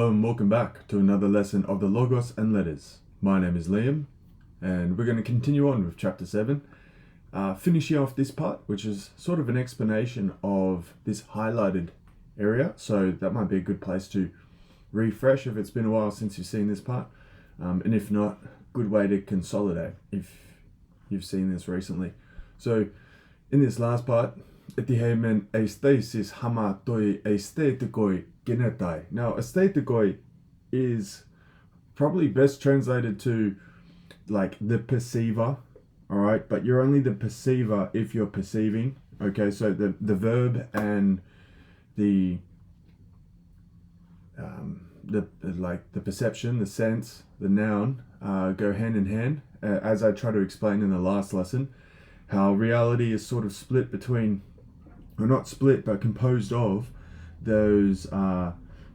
Hello and welcome back to another lesson of the Logos and Letters. My name is Liam, and we're going to continue on with chapter 7, finishing off this part, which is sort of an explanation of this highlighted area. So that might be a good place to refresh if it's been a while since you've seen this part, and if not, good way to consolidate if you've seen this recently. So in this last part, etihemen aesthesis hama toi aesthetikoi genetai. Now, aesthetikoi is probably best translated to like the perceiver, all right? But you're only the perceiver if you're perceiving, okay? So the verb and the perception, the sense, the noun go hand in hand, as I try to explain in the last lesson, how reality is sort of split between, or not split, but composed of those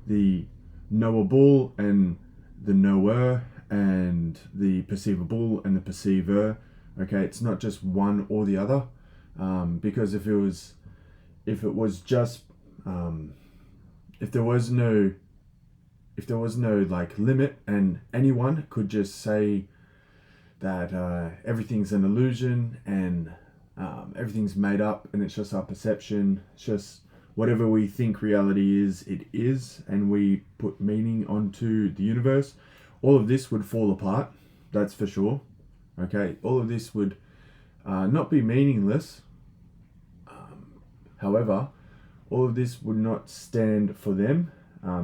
the knowable and the knower, and the perceivable and the perceiver. Okay, it's not just one or the other, because if there was no like limit and anyone could just say that everything's an illusion and everything's made up and it's just our perception, it's just whatever we think reality is, it is, and we put meaning onto the universe, all of this would fall apart, that's for sure. Okay, all of this would not be meaningless. However, all of this would not stand for them.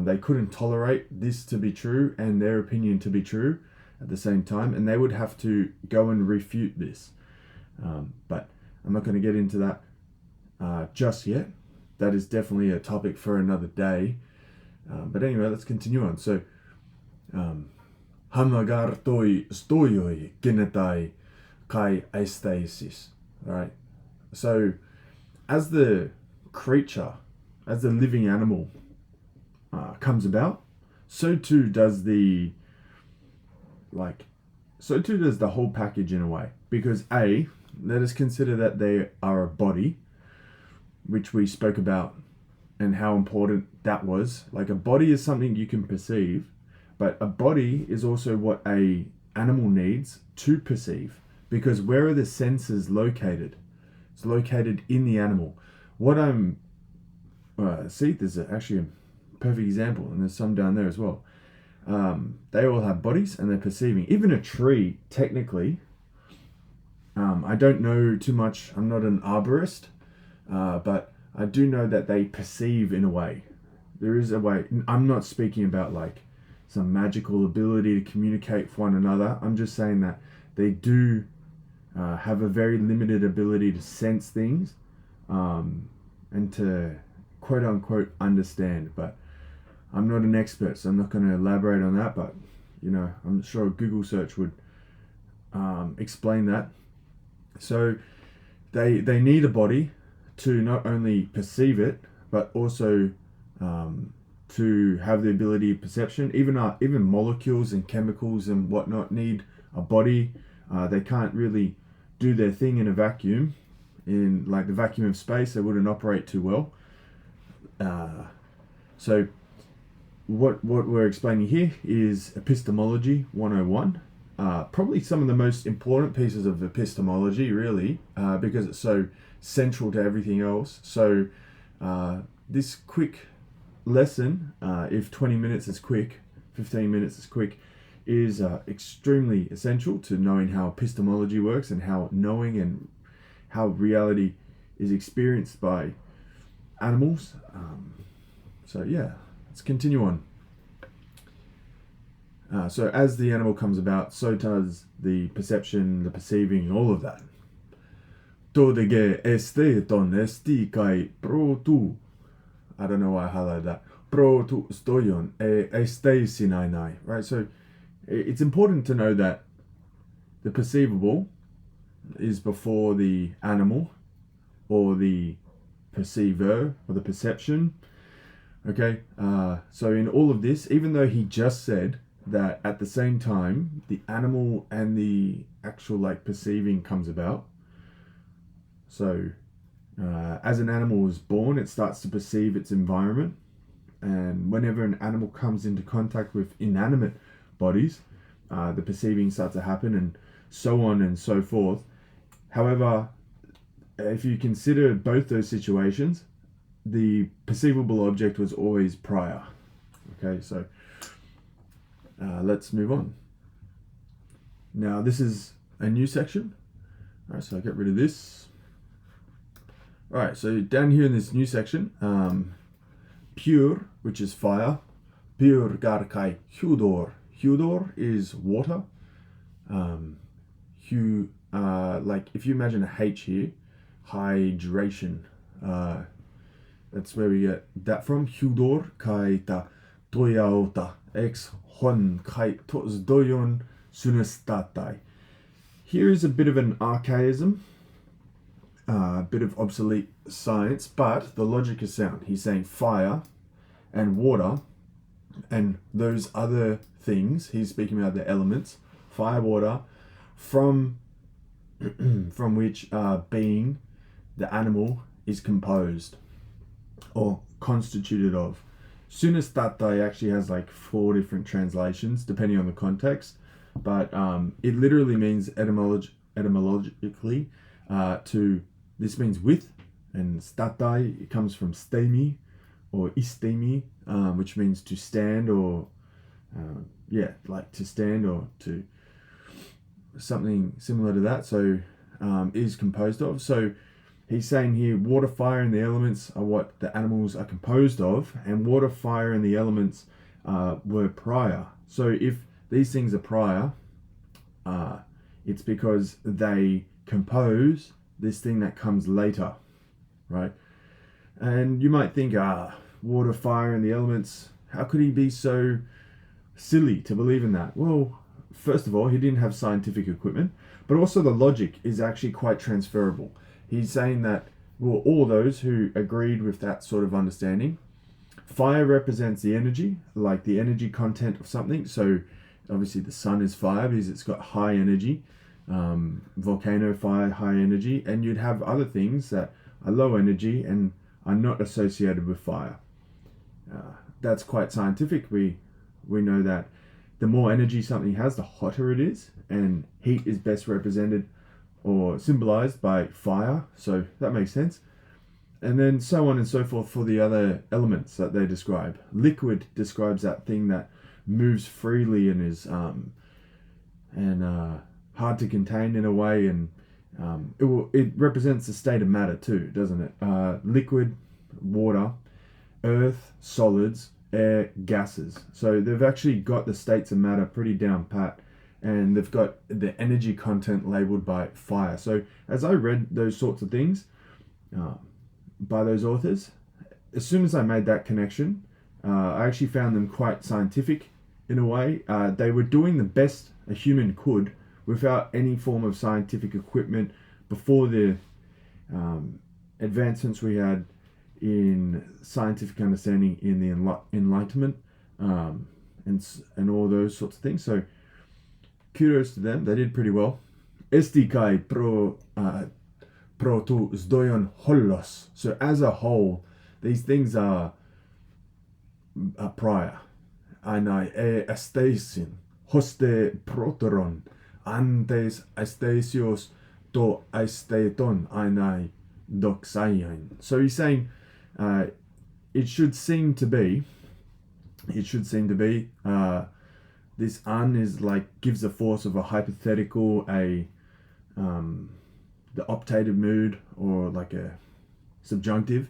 They couldn't tolerate this to be true and their opinion to be true at the same time, and they would have to go and refute this. But I'm not going to get into that just yet. That is definitely a topic for another day. But anyway, let's continue on. So, hamagar toi stoioi genetai kai aesthesis. Alright. So, as the creature, as the living animal comes about, so too does the whole package in a way. Because let us consider that they are a body, which we spoke about and how important that was. Like, a body is something you can perceive, but a body is also what a animal needs to perceive, because where are the senses located? It's located in the animal. What I'm see, there's actually a perfect example, and there's some down there as well. They all have bodies and they're perceiving. Even a tree, technically, I don't know too much, I'm not an arborist, but I do know that they perceive in a way. There is a way. I'm not speaking about like some magical ability to communicate with one another. I'm just saying that they do have a very limited ability to sense things, and to quote unquote understand. But I'm not an expert, so I'm not going to elaborate on that, but I'm sure a Google search would explain that. So they need a body to not only perceive it, but also to have the ability of perception. Even molecules and chemicals and whatnot need a body. They can't really do their thing in a vacuum. In like the vacuum of space, they wouldn't operate too well. So what we're explaining here is epistemology 101. Probably some of the most important pieces of epistemology, really, because it's so central to everything else. So this quick lesson, if 20 minutes is quick, 15 minutes is quick, is extremely essential to knowing how epistemology works and how knowing and how reality is experienced by animals. So yeah, let's continue on. So as the animal comes about, so does the perception, the perceiving, all of that. Todege este ton esti kai pro tu. I don't know why I highlighted that. Pro tu stoion e este sinainai. Right, so it's important to know that the perceivable is before the animal, or the perceiver, or the perception. Okay, so in all of this, even though he just said that at the same time the animal and the actual like perceiving comes about. So as an animal is born, it starts to perceive its environment, and whenever an animal comes into contact with inanimate bodies, the perceiving starts to happen, and so on and so forth. However, if you consider both those situations, the perceivable object was always prior. Okay, so let's move on. Now this is a new section. All right, so I get rid of this. All right, so down here in this new section, pure, which is fire, pure garkai hudor. Hudor is water. Like if you imagine a H here, hydration. That's where we get that from. Hudor kai ta toyaota ex hon kai tos doyon sunestatai. Here's a bit of an archaism, a bit of obsolete science, but the logic is sound. He's saying fire and water and those other things. He's speaking about the elements, fire, water, from which being the animal is composed or constituted of. Sunestatai actually has like 4 different translations depending on the context, but it literally means etymologically this means with, and statai, it comes from stemi or istemi, which means to stand, or like to stand, or to something similar to that. So is composed of. So he's saying here water, fire, and the elements are what the animals are composed of, and water, fire, and the elements were prior. So if these things are prior, it's because they compose this thing that comes later, right? And you might think, water, fire, and the elements, how could he be so silly to believe in that? Well, first of all, he didn't have scientific equipment, but also the logic is actually quite transferable. He's saying that, well, all those who agreed with that sort of understanding, fire represents the energy, like the energy content of something. So obviously the sun is fire because it's got high energy. Volcano fire, high energy, and you'd have other things that are low energy and are not associated with fire. That's quite scientific. We know that the more energy something has, the hotter it is, and heat is best represented or symbolized by fire, so that makes sense. And then so on and so forth for the other elements that they describe. Liquid describes that thing that moves freely and is hard to contain in a way, and it represents the state of matter too, doesn't it? Liquid, water, earth, solids, air, gases. So they've actually got the states of matter pretty down pat, and they've got the energy content labeled by fire. So as I read those sorts of things by those authors, as soon as I made that connection, I actually found them quite scientific in a way. They were doing the best a human could without any form of scientific equipment before the advancements we had in scientific understanding in the Enlightenment, and all those sorts of things. So kudos to them, they did pretty well. Esti kai pro tu zdoyon holos. So as a whole, these things are prior. Anai e astesin hoste proteron antes astesios to asteton anai doxaion. So he's saying it should seem to be this an is like gives the force of a hypothetical, the optative mood, or like a subjunctive.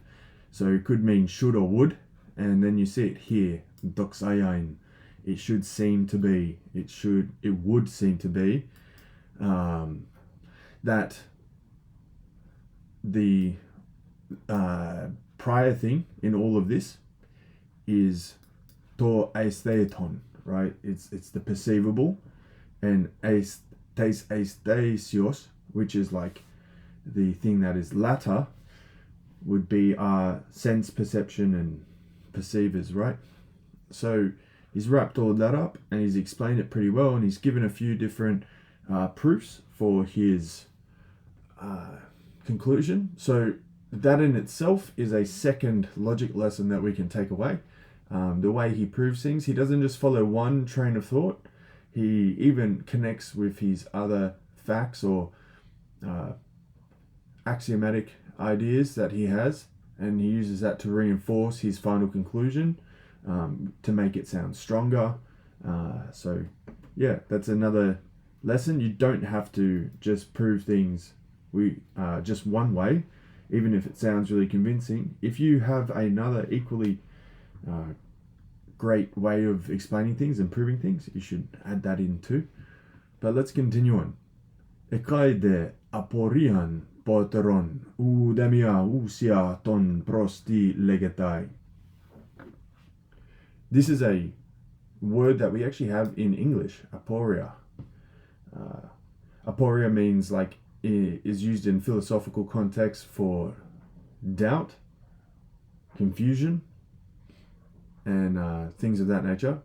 So it could mean should or would, and then you see it here, doxaion. It should seem to be, it would seem to be that the prior thing in all of this is to aestheton, right? It's the perceivable, and aesthesios, which is like the thing that is latter, would be our sense perception and perceivers, right? So he's wrapped all of that up, and he's explained it pretty well, and he's given a few different proofs for his conclusion. So that in itself is a second logic lesson that we can take away. the way he proves things. He doesn't just follow one train of thought. He even connects with his other facts or axiomatic ideas that he has, and he uses that to reinforce his final conclusion, to make it sound stronger. So yeah, that's another lesson. You don't have to just prove things just one way, even if it sounds really convincing. If you have another equally great way of explaining things and proving things, you should add that in too. But let's continue on. Ekaide aporian poteron udemia usia ton prosti legetai. This is a word that we actually have in English, aporia. Aporia means is used in philosophical context for doubt, confusion, and things of that nature.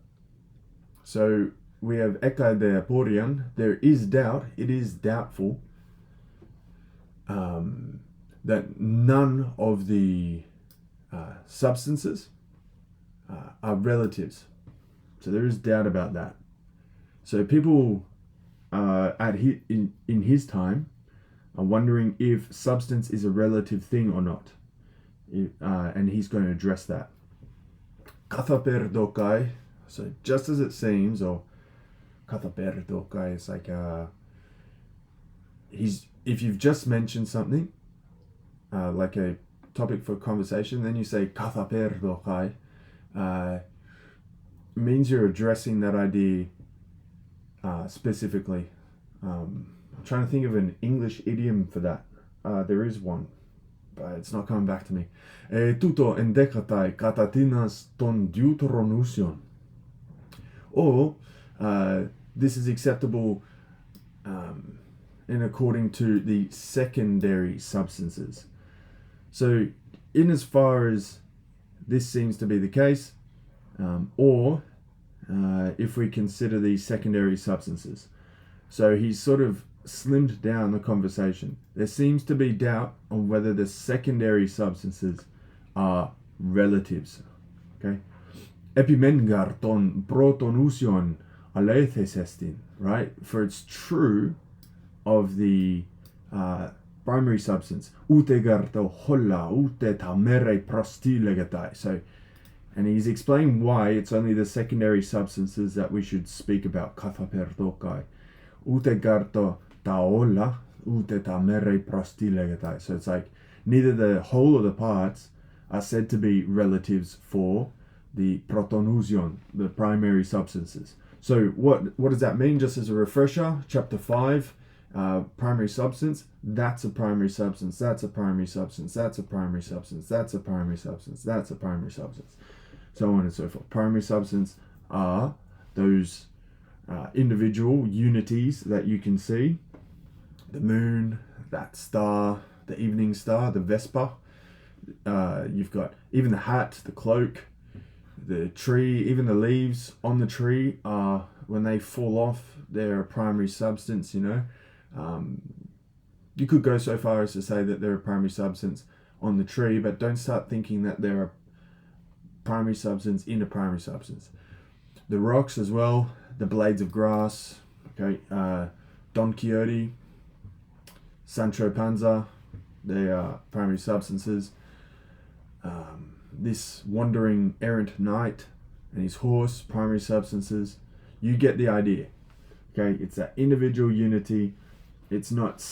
So we have eka de aporian, there is doubt, it is doubtful, that none of the substances are relatives. So there is doubt about that. So people in his time are wondering if substance is a relative thing or not. And he's going to address that. Kathaper dokai, so just as it seems, or kathaper dokai is like if you've just mentioned something like a topic for conversation, then you say kathaper dokai, means you're addressing that idea specifically. I'm trying to think of an English idiom for that. There is one, but it's not coming back to me. Tuto endekatai katatinas ton deuteronusion. Or this is acceptable in according to the secondary substances. So in as far as this seems to be the case, or if we consider these secondary substances. So he's sort of slimmed down the conversation. There seems to be doubt on whether the secondary substances are relatives. Okay? Epimengar ton protonusion aleithes estin, right? For it's true of the primary substance. Utegar to holla ute ta mere prosti legatai. So, and he's explaining why it's only the secondary substances that we should speak about. Kathaper dokai. Utegar to taola ute ta mere prosti legatai. So it's like neither the whole or the parts are said to be relatives for the protonusion, the primary substances. So what does that mean? Just as a refresher, chapter 5, primary substance, that's a primary substance, that's a primary substance, that's a primary substance, that's a primary substance, that's a primary substance, so on and so forth. Primary substance are those individual unities that you can see. The moon, that star, the evening star, the Vesper. You've got even the hat, the cloak, the tree, even the leaves on the tree are, when they fall off, they're a primary substance, you know. You could go so far as to say that they're a primary substance on the tree, but don't start thinking that they're a primary substance in a primary substance. The rocks as well, the blades of grass, okay, Don Quixote, Sancho Panza, they are primary substances. This wandering errant knight and his horse, primary substances. You get the idea. Okay, it's that individual unity. It's not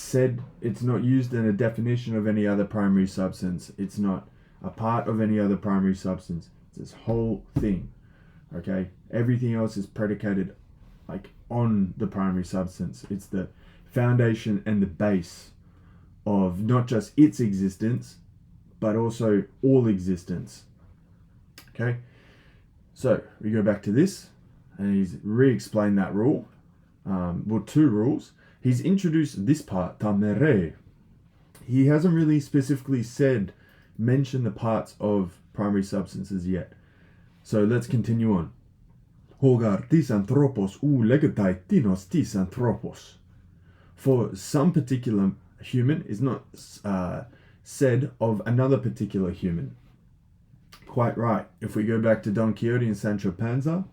used in a definition of any other primary substance. It's not a part of any other primary substance. It's this whole thing. Okay, everything else is predicated on the primary substance. It's the foundation and the base of not just its existence, but also all existence. Okay, so we go back to this, and he's re-explained that rule. Two rules. He's introduced this part, tamere. He hasn't really specifically mentioned the parts of primary substances yet. So let's continue on. Hogar tis anthropos u legatai tinos tis anthropos. For some particular human is not said of another particular human. quite right. If we go back to Don Quixote and Sancho Panza,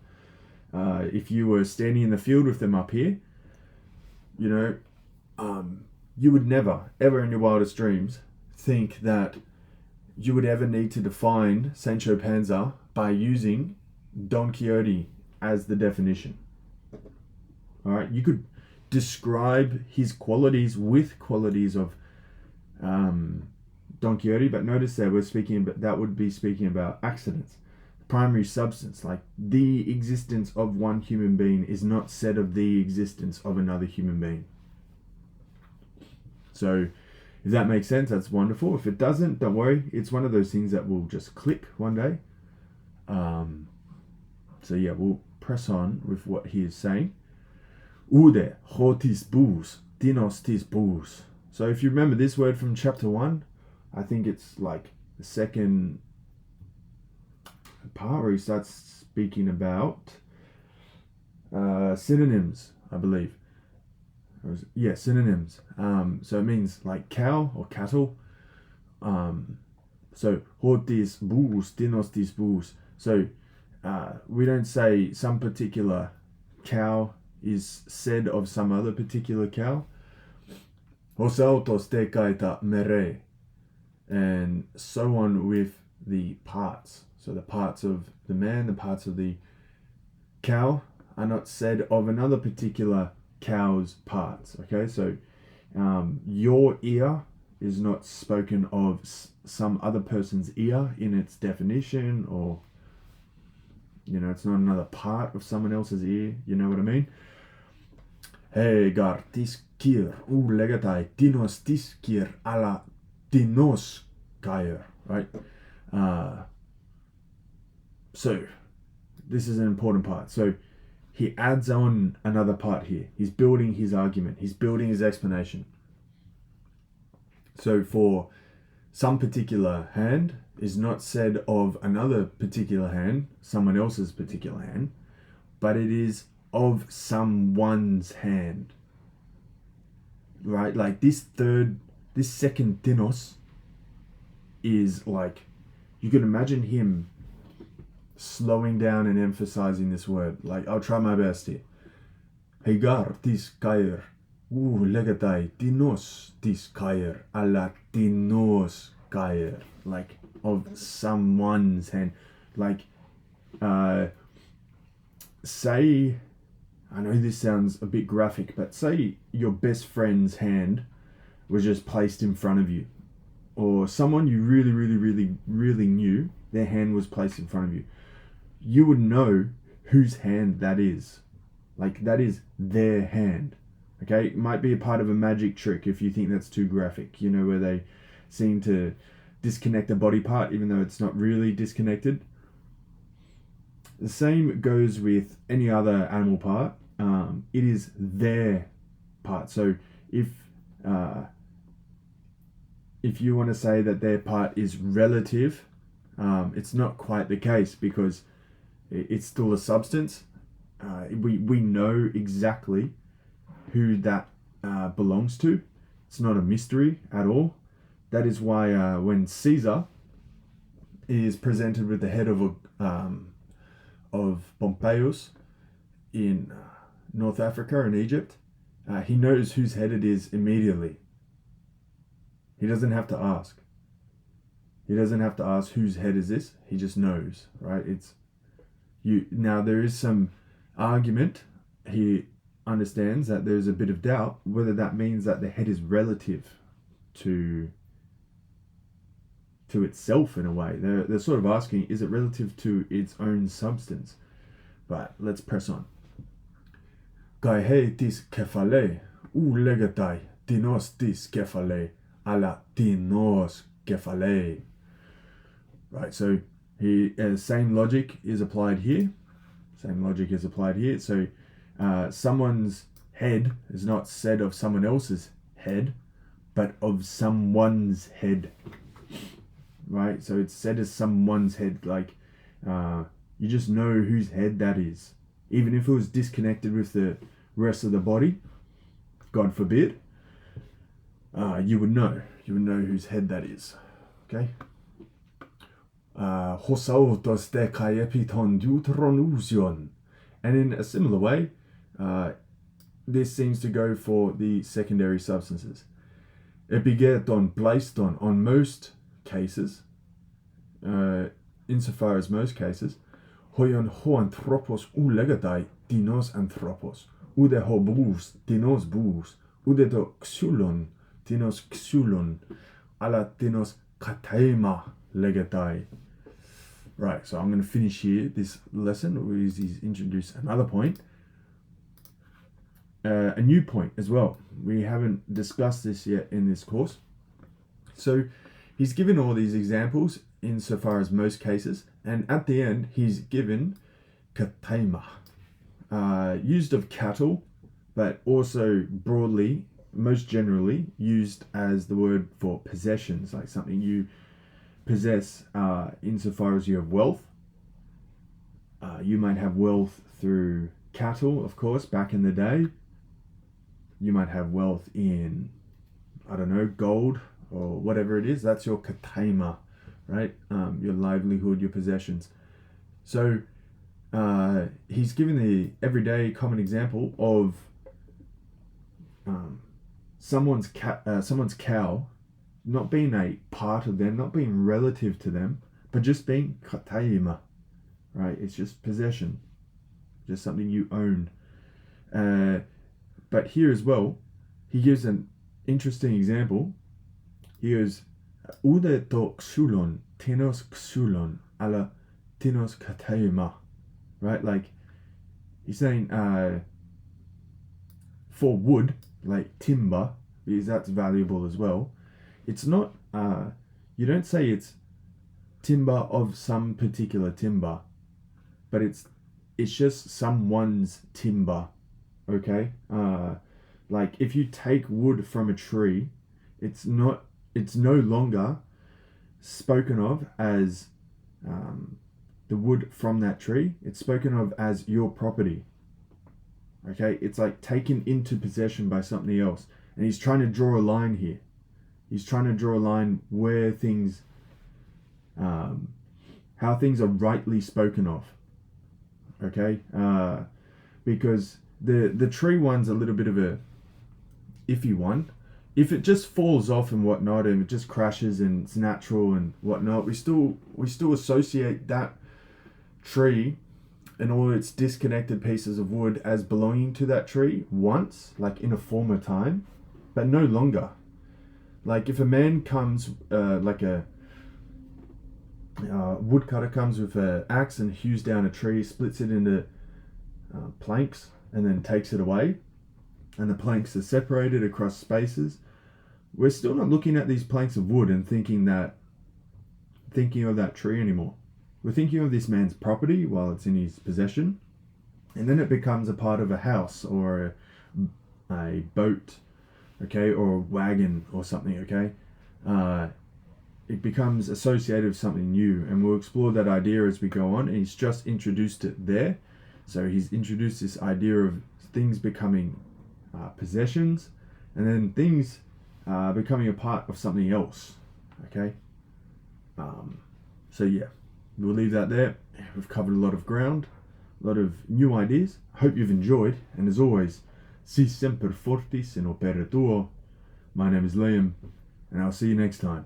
if you were standing in the field with them up here, you know, you would never, ever in your wildest dreams, think that you would ever need to define Sancho Panza by using Don Quixote as the definition. All right, you could describe his qualities with qualities of Don Quixote, but notice that that would be speaking about accidents. Primary substance, like the existence of one human being is not said of the existence of another human being. So if that makes sense, that's wonderful. If it doesn't, don't worry. It's one of those things that will just click one day. So yeah, we'll press on with what he is saying. Ude hotis bus, dinos tis bus. So if you remember this word from chapter 1, I think it's like the second part where he starts speaking about synonyms, I believe. Yeah, synonyms. So it means like cow or cattle. So hotis bus, dinos tis bus. So we don't say some particular cow is said of some other particular cow. Hosautos te kaita mere. And so on with the parts. So the parts of the man, the parts of the cow are not said of another particular cow's parts. Okay, so your ear is not spoken of some other person's ear in its definition, or it's not another part of someone else's ear. You know what I mean? Hey gar tiskir legatai dinos tiskir ala dinos gair, right? So this is an important part. So he adds on another part here. He's building his argument. He's building his explanation. So for some particular hand is not said of another particular hand, someone else's particular hand, but it is of someone's hand. Right? Like this second dinos is like, you can imagine him slowing down and emphasizing this word. Like, I'll try my best here. Hegar tis kair, legatai dinos tis kair, ala dinos kair. Like, of someone's hand. Like, say, I know this sounds a bit graphic, but say your best friend's hand was just placed in front of you, or someone you really, really, really, really knew, their hand was placed in front of you. You would know whose hand that is. Like, that is their hand. Okay? It might be a part of a magic trick if you think that's too graphic, where they seem to disconnect a body part even though it's not really disconnected. The same goes with any other animal part. It is their part. So if you want to say that their part is relative, it's not quite the case, because it's still a substance. We know exactly who that belongs to. It's not a mystery at all. That is why when Caesar is presented with the head of Pompeius in North Africa and Egypt, he knows whose head it is immediately. He doesn't have to ask. He doesn't have to ask whose head is this. He just knows, right? Now there is some argument. He understands that there's a bit of doubt whether that means that the head is relative to itself in a way. They're sort of asking, is it relative to its own substance? But let's press on. Kai he tis kephale, legatai dinos tis kephale, ala dinos kephale. Right, so same logic is applied here. So someone's head is not said of someone else's head, but of someone's head. Right, so it's said as someone's head. Like, you just know whose head that is. Even if it was disconnected with the rest of the body, God forbid, you would know. You would know whose head that is. Okay? hosautos de caepiton deuteronusion. And in a similar way, this seems to go for the secondary substances. Epigeton pleiston on most cases, insofar as most cases, hoion ho anthropos ou legatai dinos anthropos, ude ho bous dinos bous, ude to xulon dinos xulon, ala dinos kataima legatai. Right, so I'm going to finish here this lesson, where he's introduced another point. A new point as well. We haven't discussed this yet in this course. So he's given all these examples insofar as most cases, and at the end he's given kataima, used of cattle, but also broadly, most generally used as the word for possessions, like something you possess insofar as you have wealth. You might have wealth through cattle, of course, back in the day. You might have wealth in, I don't know, gold or whatever it is. That's your kataima, right? Your livelihood, your possessions. So he's given the everyday common example of someone's cow not being a part of them, not being relative to them, but just being kataima, right? It's just possession, just something you own. But here as well, he gives an interesting example. He goes, ude to xulon, tenos xulon, ala tenos kataima, right? Like, he's saying, for wood, like timber, because that's valuable as well, it's not, you don't say it's timber of some particular timber, but it's just someone's timber. Okay, like if you take wood from a tree, it's no longer spoken of as the wood from that tree. It's spoken of as your property. Okay, it's like taken into possession by something else, and he's trying to draw a line here. He's trying to draw a line where things, how things are rightly spoken of. Okay, because the tree one's a little bit of a iffy one. If it just falls off and whatnot, and it just crashes and it's natural and whatnot, we still associate that tree and all its disconnected pieces of wood as belonging to that tree once, like in a former time, but no longer. Like if a man comes, like a woodcutter comes with an axe and hews down a tree, splits it into planks, and then takes it away, and the planks are separated across spaces, we're still not looking at these planks of wood and thinking of that tree anymore. We're thinking of this man's property while it's in his possession, and then it becomes a part of a house or a boat, okay, or a wagon or something, okay? It becomes associated with something new, and we'll explore that idea as we go on, and he's just introduced it there. So he's introduced this idea of things becoming possessions, and then things becoming a part of something else. Okay. So yeah, we'll leave that there. We've covered a lot of ground, a lot of new ideas. Hope you've enjoyed, and as always, si semper fortis in opere tuo. My name is Liam, and I'll see you next time.